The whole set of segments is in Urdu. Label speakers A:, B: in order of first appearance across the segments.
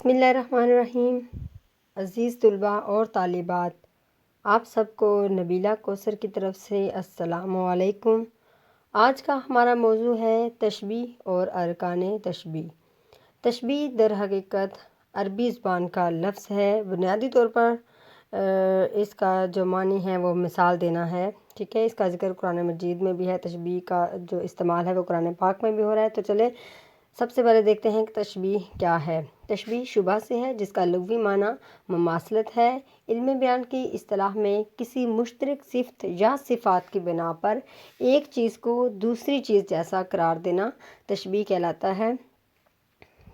A: بسم اللہ الرحمن الرحیم۔ عزیز طلباء اور طالبات، آپ سب کو نبیلہ کوثر کی طرف سے السلام علیکم۔ آج کا ہمارا موضوع ہے تشبیہ اور ارکان تشبیہ۔ تشبیہ در حقیقت عربی زبان کا لفظ ہے۔ بنیادی طور پر اس کا جو معنی ہے وہ مثال دینا ہے، ٹھیک ہے۔ اس کا ذکر قرآن مجید میں بھی ہے، تشبیہ کا جو استعمال ہے وہ قرآن پاک میں بھی ہو رہا ہے۔ تو چلے سب سے پہلے دیکھتے ہیں کہ تشبیہ کیا ہے۔ تشبیہ شبہ سے ہے، جس کا لغوی معنی مماثلت ہے۔ علم بیان کی اصطلاح میں کسی مشترک صفت یا صفات کی بنا پر ایک چیز کو دوسری چیز جیسا قرار دینا تشبیہ کہلاتا ہے۔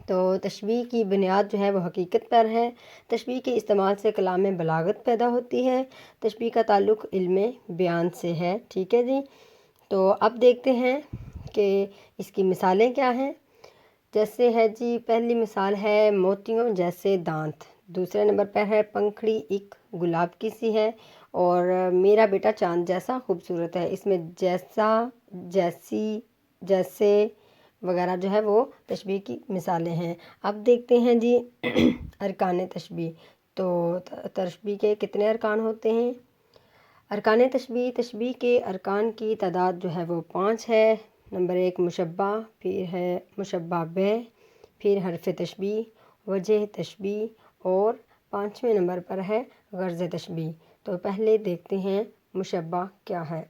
A: تو تشبیہ کی بنیاد جو ہے وہ حقیقت پر ہے۔ تشبیہ کے استعمال سے کلام میں بلاغت پیدا ہوتی ہے۔ تشبیہ کا تعلق علم بیان سے ہے، ٹھیک ہے جی۔ تو اب دیکھتے ہیں کہ اس کی مثالیں کیا ہیں۔ جیسے ہے جی، پہلی مثال ہے موتیوں جیسے دانت۔ دوسرے نمبر پر ہے پنکھڑی ایک گلاب کی سی ہے، اور میرا بیٹا چاند جیسا خوبصورت ہے۔ اس میں جیسا، جیسی، جیسے وغیرہ جو ہے وہ تشبیہ کی مثالیں ہیں۔ اب دیکھتے ہیں جی ارکان تشبیہ۔ تو تشبیہ کے کتنے ارکان ہوتے ہیں؟ ارکان تشبیہ، تشبیہ کے ارکان کی تعداد جو ہے وہ 5 ہے۔ نمبر 1 مشبہ، پھر ہے مشبہ بہ، پھر حرف تشبیہ، وجہ تشبیہ، اور 5ویں نمبر پر ہے غرض تشبیہ۔ تو پہلے دیکھتے ہیں مشبہ کیا ہے۔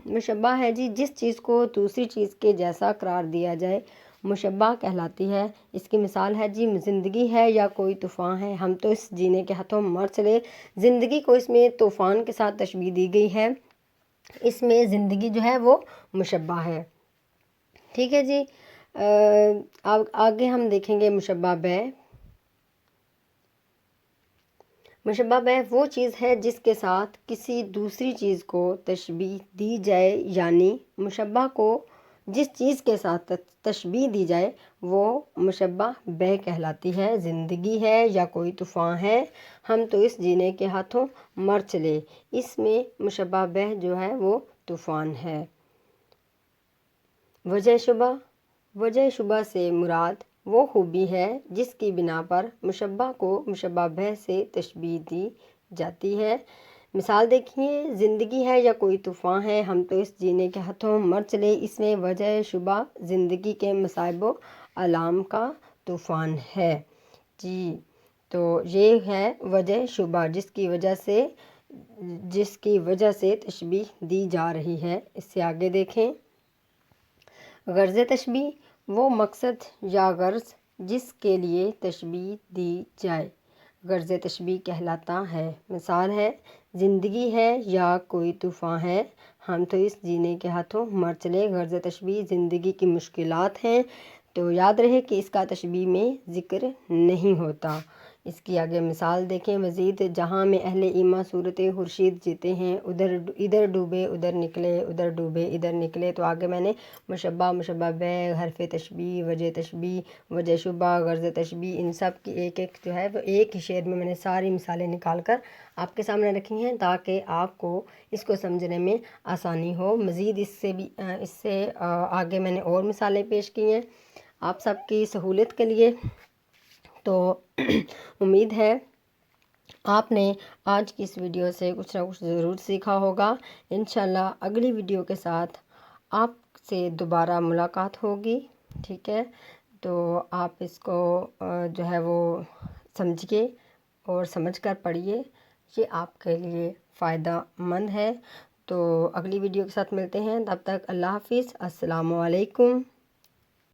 A: مشبہ ہے جی جس چیز کو دوسری چیز کے جیسا قرار دیا جائے، مشبہ کہلاتی ہے۔ اس کی مثال ہے جی، زندگی ہے یا کوئی طوفان ہے، ہم تو اس جینے کے ہاتھوں مر چلے۔ زندگی کو اس میں طوفان کے ساتھ تشبیہ دی گئی ہے۔ اس میں زندگی جو ہے وہ مشبہ ہے، ٹھیک ہے جی۔ آگے ہم دیکھیں گے مشبہ بہ۔ مشبہ بہ وہ چیز ہے جس کے ساتھ کسی دوسری چیز کو تشبیہ دی جائے، یعنی مشبہ کو جس چیز کے ساتھ تشبیہ دی جائے وہ مشبہ بہ کہلاتی ہے۔ زندگی ہے یا کوئی طوفان ہے، ہم تو اس جینے کے ہاتھوں مر چلے۔ اس میں مشبہ بہ جو ہے وہ طوفان ہے۔ وجہ شبہ، وجہ شبہ سے مراد وہ خوبی ہے جس کی بنا پر مشبہ کو مشبہ بہ سے تشبیہ دی جاتی ہے۔ مثال دیکھیے، زندگی ہے یا کوئی طوفان ہے، ہم تو اس جینے کے ہاتھوں مر چلے۔ اس میں وجہ شبہ زندگی کے مصائب و آلام کا طوفان ہے جی۔ تو یہ ہے وجہ شبہ جس کی وجہ سے تشبیہ دی جا رہی ہے۔ اس سے آگے دیکھیں غرض تشبیہ، وہ مقصد یا غرض جس کے لیے تشبیہ دی جائے غرض تشبیہ کہلاتا ہے۔ مثال ہے زندگی ہے یا کوئی طوفان ہے، ہم تو اس جینے کے ہاتھوں مر چلے۔ غرض تشبیہ زندگی کی مشکلات ہیں، تو یاد رہے کہ اس کا تشبیہ میں ذکر نہیں ہوتا۔ اس کی آگے مثال دیکھیں مزید، جہاں میں اہل ایمان صورت خورشید جیتے ہیں، ادھر ڈوبے ادھر نکلے، ادھر ڈوبے ادھر نکلے۔ تو آگے میں نے مشبہ، مشبہ بہ، حرف تشبیہ، وجہ تشبیہ، وجہ شبہ، غرض تشبیہ، ان سب کی ایک ایک جو ہے وہ ایک ہی شعر میں نے ساری مثالیں نکال کر آپ کے سامنے رکھی ہیں، تاکہ آپ کو اس کو سمجھنے میں آسانی ہو۔ مزید اس سے آگے میں نے اور مثالیں پیش کی ہیں آپ سب کی سہولت کے لیے۔ تو امید ہے آپ نے آج کی اس ویڈیو سے کچھ نہ کچھ ضرور سیکھا ہوگا۔ انشاءاللہ اگلی ویڈیو کے ساتھ آپ سے دوبارہ ملاقات ہوگی، ٹھیک ہے۔ تو آپ اس کو جو ہے وہ سمجھیے اور سمجھ کر پڑھیے، یہ آپ کے لیے فائدہ مند ہے۔ تو اگلی ویڈیو کے ساتھ ملتے ہیں، تب تک اللہ حافظ، السلام علیکم۔